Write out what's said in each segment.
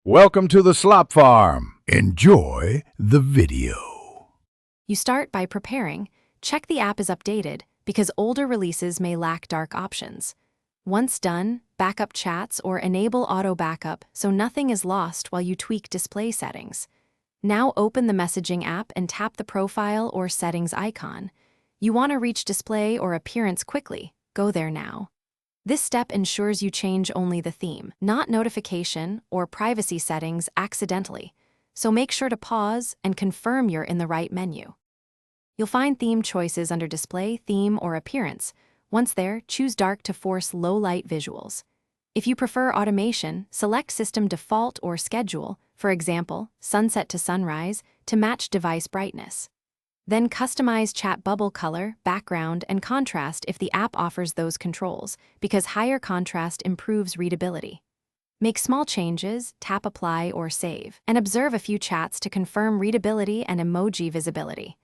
Welcome to the Slop Farm. Enjoy the video. You start by preparing. Check the app is updated because older releases may lack dark options. Once done, backup chats or enable auto backup so nothing is lost while you tweak display settings. Now open the messaging app and tap the profile or settings icon. You want to reach display or appearance quickly. Go there now. This step ensures you change only the theme, not notification or privacy settings accidentally, so make sure to pause and confirm you're in the right menu. You'll find theme choices under Display, Theme, or Appearance. Once there, choose Dark to force low-light visuals. If you prefer automation, select System Default or Schedule, for example, sunset to sunrise, to match device brightness. Then customize chat bubble color, background, and contrast if the app offers those controls, because higher contrast improves readability. Make small changes, tap Apply or Save, and observe a few chats to confirm readability and emoji visibility.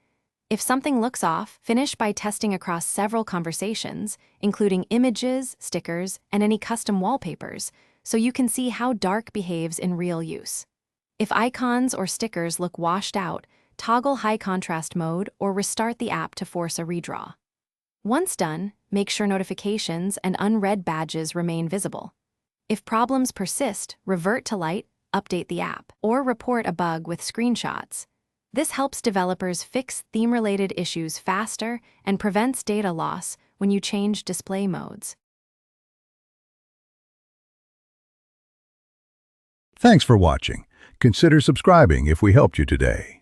If something looks off, finish by testing across several conversations, including images, stickers, and any custom wallpapers, so you can see how Dark behaves in real use. If icons or stickers look washed out, toggle high contrast mode or restart the app to force a redraw. Once done, make sure notifications and unread badges remain visible. If problems persist, revert to light, update the app, or report a bug with screenshots. This helps developers fix theme-related issues faster and prevents data loss when you change display modes. Thanks for watching. Consider subscribing if we helped you today.